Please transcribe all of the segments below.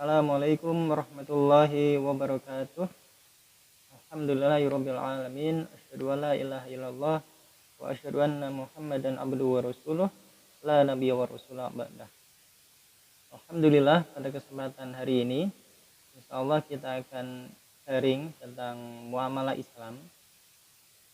Assalamualaikum warahmatullahi wabarakatuh. Alhamdulillahirabbil alamin. Asyhadu an la ilaha illallah wa asyhadu anna Muhammadan abduhu wa rasuluh. La nabiyya wa rasula ba'dah. Alhamdulillah, pada kesempatan hari ini insyaallah kita akan sharing tentang muamalah Islam,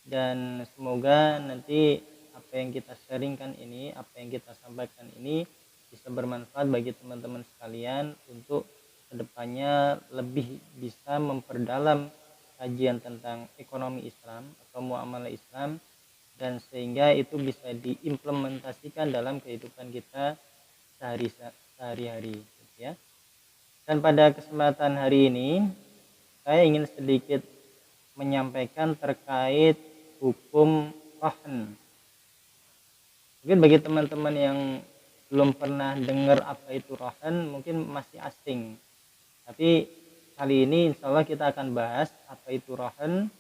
dan semoga nanti apa yang kita sharingkan ini, apa yang kita sampaikan ini bisa bermanfaat bagi teman-teman sekalian untuk kedepannya lebih bisa memperdalam kajian tentang ekonomi Islam atau muamalah Islam, dan sehingga itu bisa diimplementasikan dalam kehidupan kita sehari-hari ya. Dan pada kesempatan hari ini saya ingin sedikit menyampaikan terkait hukum rahn. Mungkin bagi teman-teman yang belum pernah dengar apa itu rahn mungkin masih asing. Tapi kali ini insya Allah kita akan bahas apa itu rahn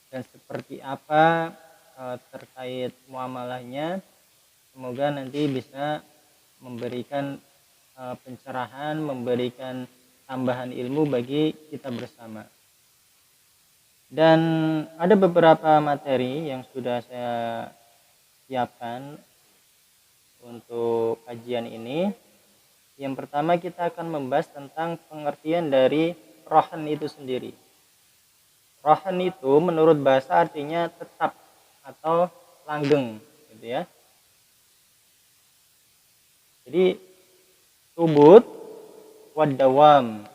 dan seperti apa terkait muamalahnya. Semoga nanti bisa memberikan pencerahan, memberikan tambahan ilmu bagi kita bersama. Dan ada beberapa materi yang sudah saya siapkan untuk kajian ini. Yang pertama kita akan membahas tentang pengertian dari rahn itu sendiri. Rahn itu menurut bahasa artinya tetap atau langgeng, gitu ya. Jadi subut wad dawam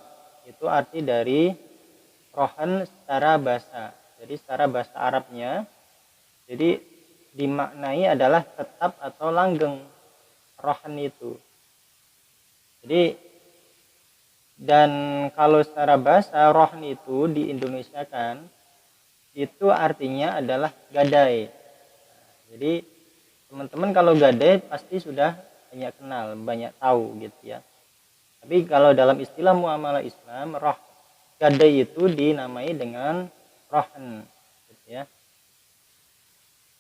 itu arti dari rahn secara bahasa. Jadi secara bahasa Arabnya, jadi dimaknai adalah tetap atau langgeng rahn itu. Jadi, dan kalau secara bahasa rahn itu di Indonesia kan itu artinya adalah gadai. Jadi teman-teman kalau gadai pasti sudah banyak kenal, banyak tahu gitu ya. Tapi kalau dalam istilah muamalah Islam, gadai itu dinamai dengan rahn gitu ya.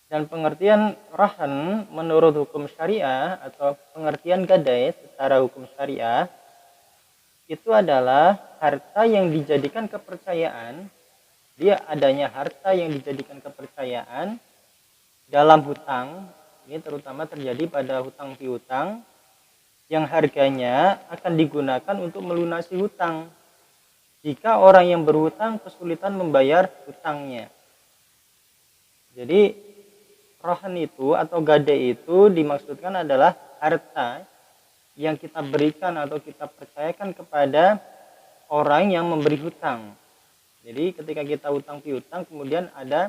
Dan pengertian rahn menurut hukum syariah atau pengertian gadai secara hukum syariah itu adalah harta yang dijadikan kepercayaan. Dia adanya harta yang dijadikan kepercayaan dalam hutang. Ini terutama terjadi pada hutang piutang yang harganya akan digunakan untuk melunasi hutang jika orang yang berhutang kesulitan membayar hutangnya. Jadi rahn itu atau gadai itu dimaksudkan adalah harta yang kita berikan atau kita percayakan kepada orang yang memberi hutang. Jadi ketika kita hutang piutang kemudian ada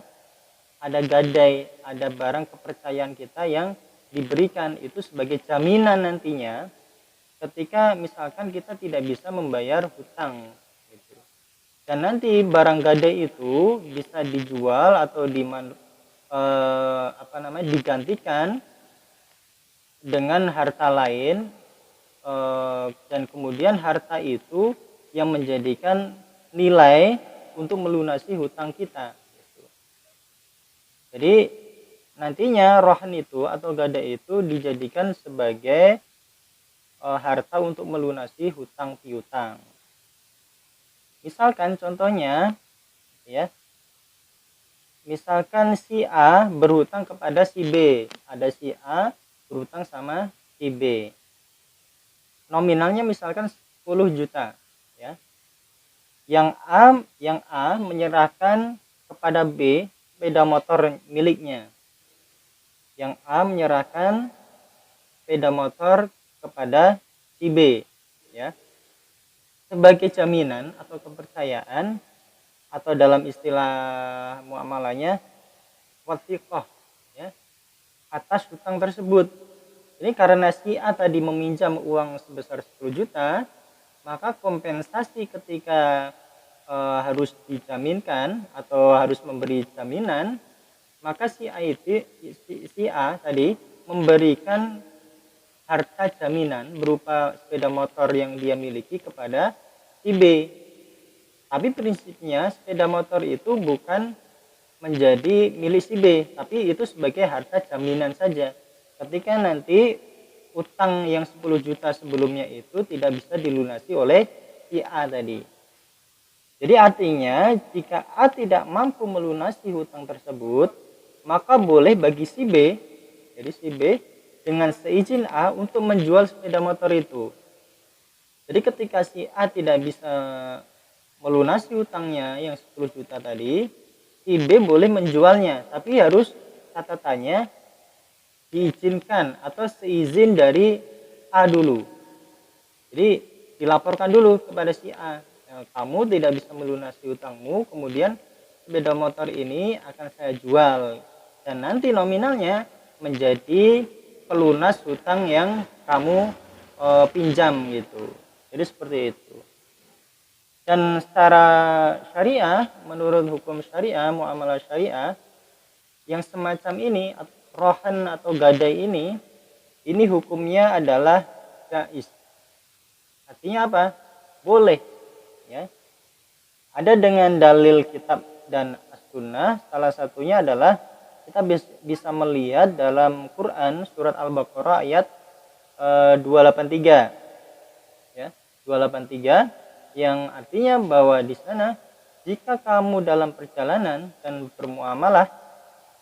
gadai, ada barang kepercayaan kita yang diberikan itu sebagai jaminan nantinya ketika misalkan kita tidak bisa membayar hutang gitu. Dan nanti barang gadai itu bisa dijual atau digantikan dengan harta lain, dan kemudian harta itu yang menjadikan nilai untuk melunasi hutang kita gitu. Jadi nantinya rahn itu atau gadai itu dijadikan sebagai harta untuk melunasi hutang piutang. Misalkan contohnya ya, misalkan si A berhutang kepada si B, ada si A berhutang sama si B. Nominalnya misalkan 10 juta ya. Yang A menyerahkan kepada B sepeda motor miliknya. Yang A menyerahkan sepeda motor kepada si B ya. Sebagai jaminan atau kepercayaan atau dalam istilah muamalahnya wathiqah ya, atas hutang tersebut. Ini karena si A tadi meminjam uang sebesar 10 juta, maka kompensasi ketika harus dijaminkan atau harus memberi jaminan, maka si A tadi memberikan harta jaminan berupa sepeda motor yang dia miliki kepada si B. Tapi prinsipnya sepeda motor itu bukan menjadi milik si B, tapi itu sebagai harta jaminan saja. Ketika nanti utang yang 10 juta sebelumnya itu tidak bisa dilunasi oleh si A tadi. Jadi artinya jika A tidak mampu melunasi hutang tersebut, maka boleh bagi si B, jadi si B dengan seizin A untuk menjual sepeda motor itu. Jadi ketika si A tidak bisa melunasi hutangnya yang 10 juta tadi, si B boleh menjualnya, tapi harus catatannya diizinkan atau seizin dari A dulu. Jadi dilaporkan dulu kepada si A, kamu tidak bisa melunasi hutangmu, kemudian sepeda motor ini akan saya jual dan nanti nominalnya menjadi pelunas hutang yang kamu pinjam gitu. Jadi seperti itu. Dan secara syariah, menurut hukum syariah, muamalah syariah, yang semacam ini, rohan atau gadai ini hukumnya adalah jaiz. Artinya apa? Boleh. Ya. Ada dengan dalil kitab dan as-sunnah, salah satunya adalah kita bisa melihat dalam Quran surat Al-Baqarah ayat 283. Ya, 283 yang artinya bahwa di sana jika kamu dalam perjalanan dan bermuamalah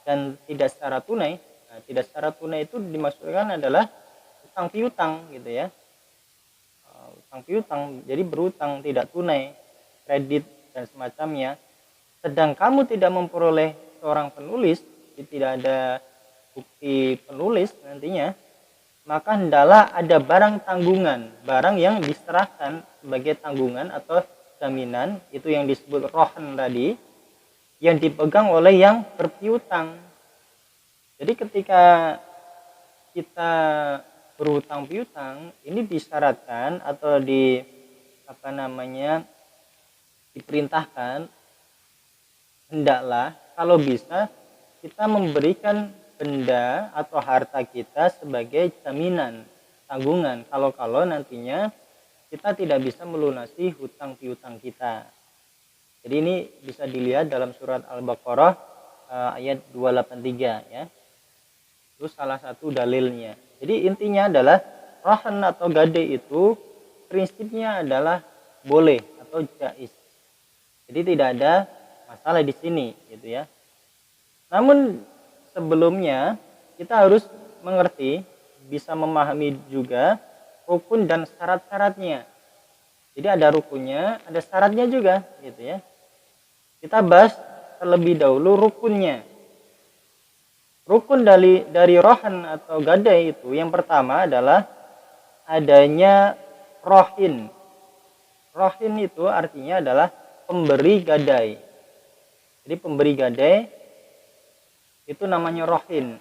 dan tidak secara tunai, tidak secara tunai itu dimaksudkan adalah utang piutang gitu ya, utang piutang, jadi berutang tidak tunai, kredit dan semacamnya. Sedang kamu tidak memperoleh seorang penulis, tidak ada bukti penulis nantinya, maka hendaklah ada barang tanggungan, barang yang diserahkan sebagai tanggungan atau jaminan, itu yang disebut rohan tadi, yang dipegang oleh yang berpiutang. Jadi ketika kita berhutang piutang, ini disyaratkan atau diperintahkan hendaklah kalau bisa kita memberikan benda atau harta kita sebagai jaminan, tanggungan kalau nantinya kita tidak bisa melunasi hutang piutang kita. Jadi ini bisa dilihat dalam surat Al-Baqarah ayat 283 ya. Itu salah satu dalilnya. Jadi intinya adalah rohan atau gade itu prinsipnya adalah boleh atau jaiz. Jadi tidak ada masalah di sini gitu ya. Namun sebelumnya kita harus mengerti, bisa memahami juga rukun dan syarat-syaratnya. Jadi ada rukunnya, ada syaratnya juga gitu ya. Kita bahas terlebih dahulu rukunnya. Rukun dari rohan atau gadai itu yang pertama adalah adanya rohin. Rohin itu artinya adalah pemberi gadai. Jadi pemberi gadai itu namanya rohin.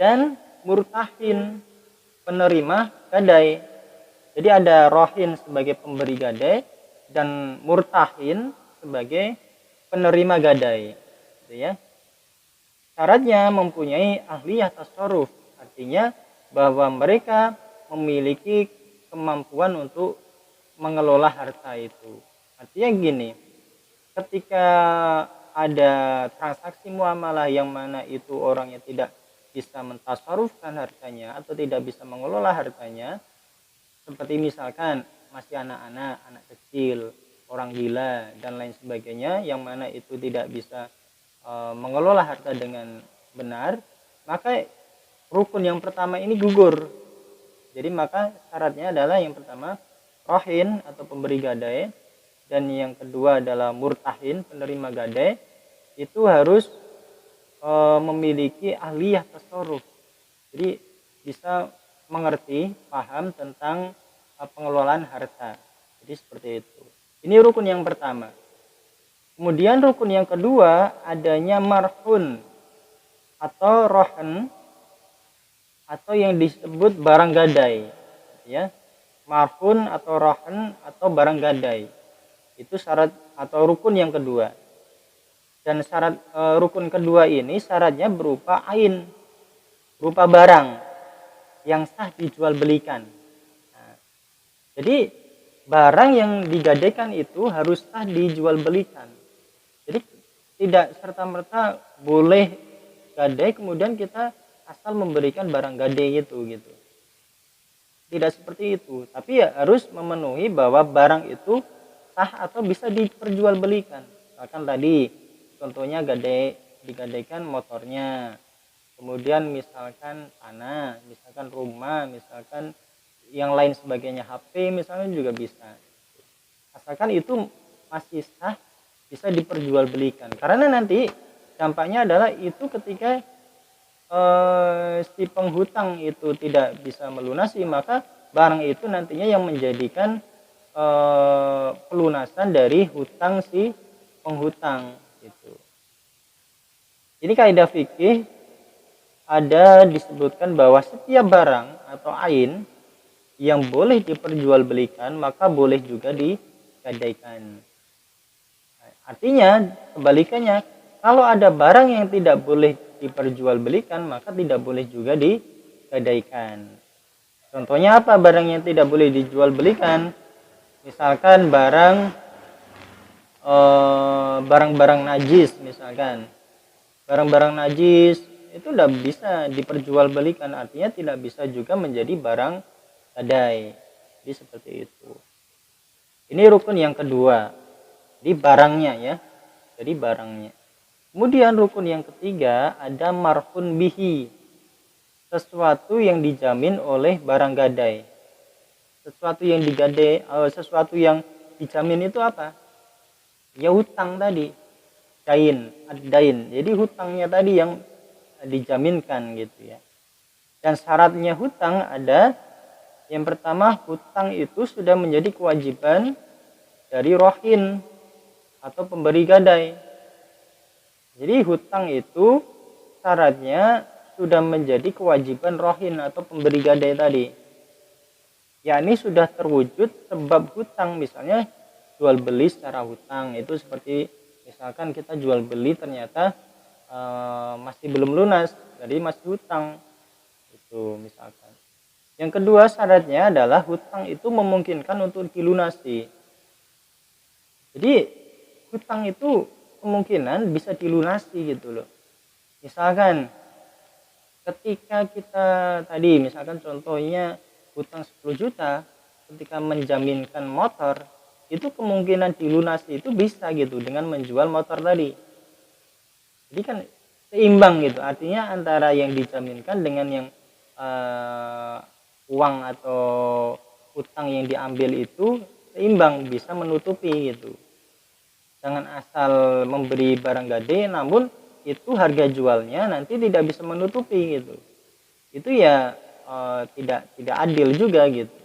Dan murtahin, penerima gadai. Jadi ada rohin sebagai pemberi gadai dan murtahin sebagai penerima gadai. Gitu ya. Syaratnya mempunyai ahliyah tasarruf, artinya bahwa mereka memiliki kemampuan untuk mengelola harta itu. Artinya gini, ketika ada transaksi muamalah yang mana itu orangnya tidak bisa mentasarufkan hartanya atau tidak bisa mengelola hartanya, seperti misalkan masih anak-anak, anak kecil, orang gila dan lain sebagainya, yang mana itu tidak bisa mengelola harta dengan benar, maka rukun yang pertama ini gugur. Jadi maka syaratnya adalah yang pertama rohin atau pemberi gadai, dan yang kedua adalah murtahin, penerima gadai, itu harus memiliki ahliyah tasarruf. Jadi bisa mengerti, paham tentang pengelolaan harta. Jadi seperti itu. Ini rukun yang pertama. Kemudian rukun yang kedua adanya marhun atau rohan atau yang disebut barang gadai. Ya, marhun atau rohan atau barang gadai. Itu syarat atau rukun yang kedua. Dan syarat rukun kedua ini syaratnya berupa ain, berupa barang yang sah dijual belikan. Nah, jadi barang yang digadaikan itu harus sah dijual belikan. Jadi tidak serta-merta boleh gadai kemudian kita asal memberikan barang gadai itu gitu. tidak seperti itu, tapi ya harus memenuhi bahwa barang itu sah atau bisa diperjualbelikan. Misalkan tadi contohnya digadaikan motornya, kemudian misalkan tanah, misalkan rumah, misalkan yang lain sebagainya, HP misalnya juga bisa. Asalkan itu masih sah, bisa diperjualbelikan. Karena nanti dampaknya adalah itu ketika si penghutang itu tidak bisa melunasi, maka barang itu nantinya yang menjadikan pelunasan dari hutang si penghutang gitu. Ini kaidah fikih ada disebutkan bahwa setiap barang atau ain yang boleh diperjualbelikan maka boleh juga digadaikan. Artinya kebalikannya, kalau ada barang yang tidak boleh diperjualbelikan maka tidak boleh juga digadaikan. Contohnya apa barang yang tidak boleh dijualbelikan? Misalkan barang-barang najis, misalkan barang-barang najis itu tidak bisa diperjualbelikan, artinya tidak bisa juga menjadi barang gadai. Jadi seperti itu. Ini rukun yang kedua, di barangnya ya, jadi barangnya. Kemudian rukun yang ketiga ada marhun bihi, sesuatu yang dijamin oleh barang gadai. Sesuatu yang digadai, sesuatu yang dijamin itu apa? Ya hutang tadi, dain. Jadi hutangnya tadi yang dijaminkan gitu ya. Dan syaratnya hutang ada, yang pertama hutang itu sudah menjadi kewajiban dari rohin atau pemberi gadai. Jadi hutang itu syaratnya sudah menjadi kewajiban rohin atau pemberi gadai tadi. Yakni sudah terwujud sebab hutang, misalnya jual beli secara hutang, itu seperti misalkan kita jual beli ternyata masih belum lunas, jadi masih hutang itu misalkan. Yang kedua syaratnya adalah hutang itu memungkinkan untuk dilunasi. Jadi hutang itu kemungkinan bisa dilunasi gitu loh. Misalkan ketika kita tadi misalkan contohnya hutang 10 juta, ketika menjaminkan motor itu kemungkinan dilunasi itu bisa gitu dengan menjual motor tadi. Jadi kan seimbang gitu, artinya antara yang dijaminkan dengan yang uang atau hutang yang diambil itu seimbang, bisa menutupi gitu. Jangan asal memberi barang gede namun itu harga jualnya nanti tidak bisa menutupi gitu. Itu ya tidak adil juga gitu.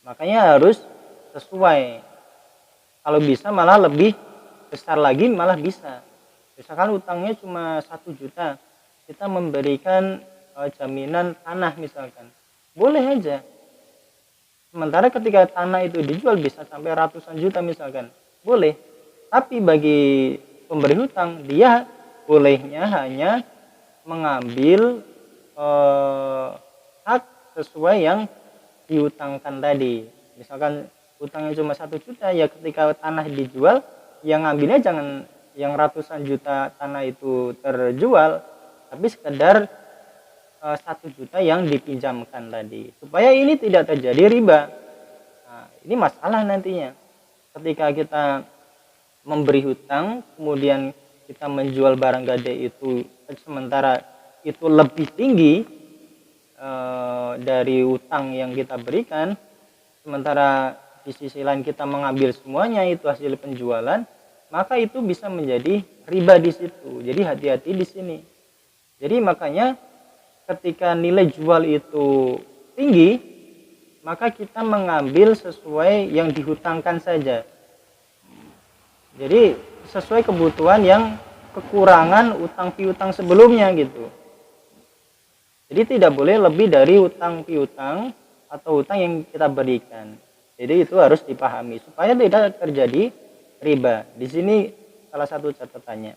Makanya harus sesuai. Kalau bisa malah lebih besar lagi malah bisa. Misalkan utangnya cuma 1 juta, kita memberikan jaminan tanah misalkan. Boleh aja. Sementara ketika tanah itu dijual bisa sampai ratusan juta misalkan. Boleh. Tapi bagi pemberi hutang dia bolehnya hanya mengambil hak sesuai yang dihutangkan tadi. Misalkan hutangnya cuma 1 juta, ya ketika tanah dijual yang ngambilnya jangan yang ratusan juta tanah itu terjual, tapi sekedar 1 juta yang dipinjamkan tadi, supaya ini tidak terjadi riba. Nah, ini masalah nantinya ketika kita memberi hutang kemudian kita menjual barang gade itu sementara itu lebih tinggi dari hutang yang kita berikan, sementara di sisi lain kita mengambil semuanya itu hasil penjualan, maka itu bisa menjadi riba di situ. Jadi hati-hati di sini. Jadi makanya ketika nilai jual itu tinggi, maka kita mengambil sesuai yang dihutangkan saja. Jadi sesuai kebutuhan yang kekurangan utang piutang sebelumnya gitu. Jadi tidak boleh lebih dari utang piutang atau utang yang kita berikan. Jadi itu harus dipahami supaya tidak terjadi riba. Di sini salah satu catatannya.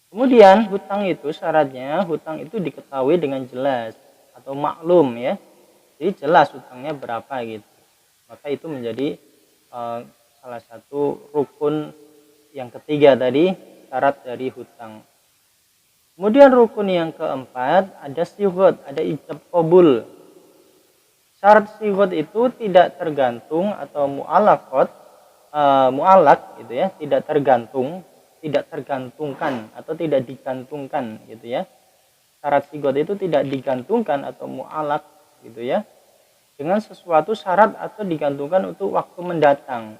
Kemudian hutang itu syaratnya hutang itu diketahui dengan jelas atau maklum ya. Jadi jelas hutangnya berapa gitu. Maka itu menjadi salah satu rukun yang ketiga tadi, syarat dari hutang. Kemudian rukun yang keempat ada syuhud, ada ijab qabul. Syarat sigot itu tidak tergantung atau mu'alak gitu ya, tidak tergantung, tidak tergantungkan atau tidak digantungkan gitu ya. Syarat sigot itu tidak digantungkan atau mu'alak gitu ya dengan sesuatu syarat atau digantungkan untuk waktu mendatang.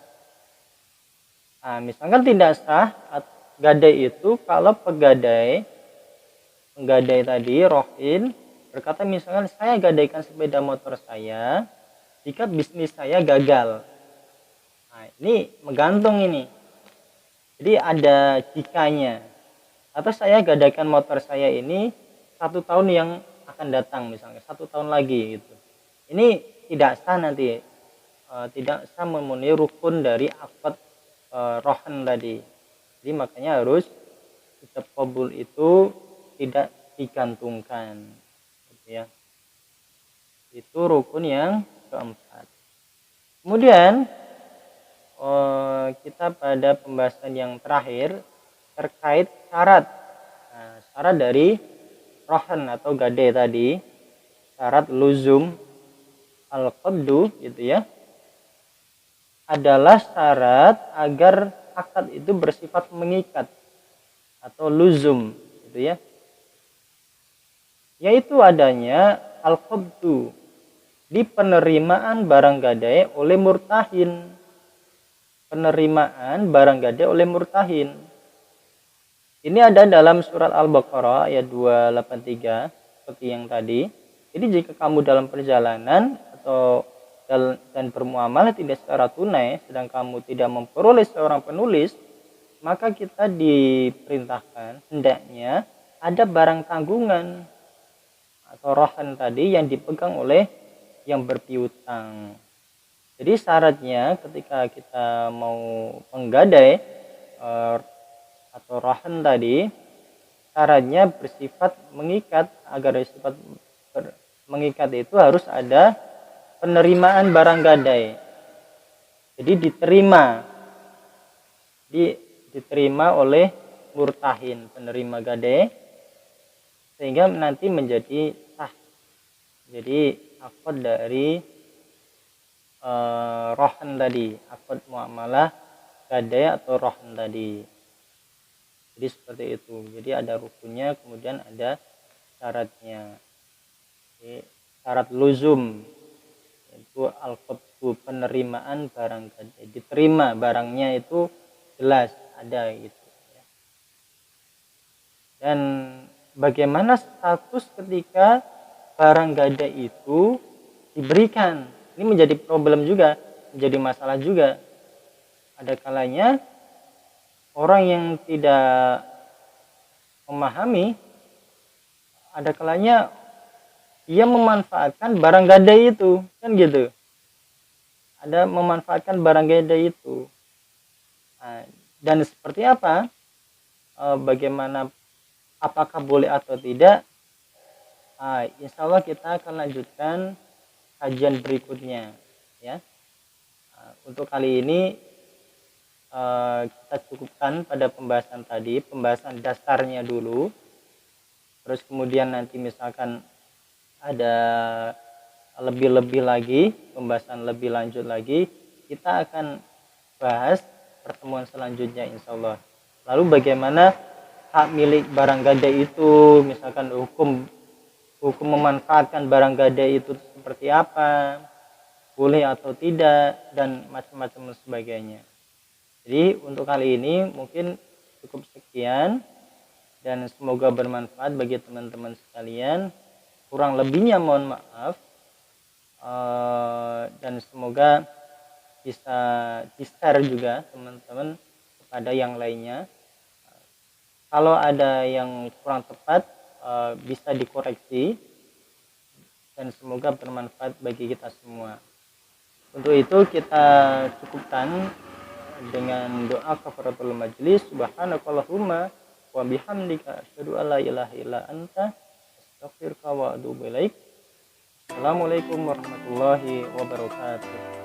Nah, misalkan tidak sah gadai itu kalau penggadai tadi rohin berkata misalkan saya gadaikan sepeda motor saya jika bisnis saya gagal. Nah, ini menggantung ini. Jadi ada jikanya. Atau saya gadaikan motor saya ini 1 tahun yang akan datang misalnya 1 tahun lagi gitu. Ini tidak sah nanti, tidak sah memenuhi rukun dari akad rohan tadi. Jadi makanya harus ucap qabul itu tidak digantungkan gitu ya. Itu rukun yang keempat. Kemudian kita pada pembahasan yang terakhir terkait syarat. Nah, syarat dari rohan atau gade tadi, syarat luzum al-qabdu gitu ya, adalah syarat agar akad itu bersifat mengikat atau luzum gitu ya, yaitu adanya al-qabdu di penerimaan barang gadai oleh murtahin. Penerimaan barang gadai oleh murtahin. Ini ada dalam surat Al-Baqarah ayat 283 seperti yang tadi. Jadi jika kamu dalam perjalanan atau dan bermuamalah tidak secara tunai sedang kamu tidak memperoleh seorang penulis, maka kita diperintahkan hendaknya ada barang tanggungan atau rohan tadi yang dipegang oleh yang berpiutang. Jadi syaratnya ketika kita mau menggadai atau rohan tadi, syaratnya bersifat mengikat. Agar bersifat mengikat itu harus ada penerimaan barang gadai. Jadi diterima oleh murtahin, penerima gadai, sehingga nanti menjadi sah. Jadi akad dari rohan tadi, akad muamalah gadai atau rohan tadi. Jadi seperti itu. Jadi ada rukunnya, kemudian ada syaratnya. Jadi, syarat luzum itu al-qabdu, penerimaan barang gadai, diterima barangnya itu jelas ada gitu ya. Dan bagaimana status ketika barang gadai itu diberikan? Ini menjadi problem juga, menjadi masalah juga. Ada kalanya orang yang tidak memahami, ada kalanya ia memanfaatkan barang gadai itu, kan gitu. Ada memanfaatkan barang gadai itu. Nah, dan seperti apa? Bagaimana? Apakah boleh atau tidak? Insya Allah kita akan lanjutkan kajian berikutnya ya. Untuk kali ini kita cukupkan pada pembahasan tadi, pembahasan dasarnya dulu, terus kemudian nanti misalkan ada lebih lagi, pembahasan lebih lanjut lagi, kita akan bahas pertemuan selanjutnya insya Allah. Lalu bagaimana hak milik barang gadai itu, misalkan hukum memanfaatkan barang gadai itu seperti apa, boleh atau tidak, dan macam-macam sebagainya. Jadi untuk kali ini mungkin cukup sekian, dan semoga bermanfaat bagi teman-teman sekalian. Kurang lebihnya mohon maaf, dan semoga bisa di-share juga teman-teman kepada yang lainnya. Kalau ada yang kurang tepat bisa dikoreksi, dan semoga bermanfaat bagi kita semua. Untuk itu kita cukupkan dengan doa kafaratul majlis. Subhanakallahumma wa bihamdika asyhadu an la ilaha illa anta astaghfiruka wa atubu ilaik. Assalamualaikum warahmatullahi wabarakatuh.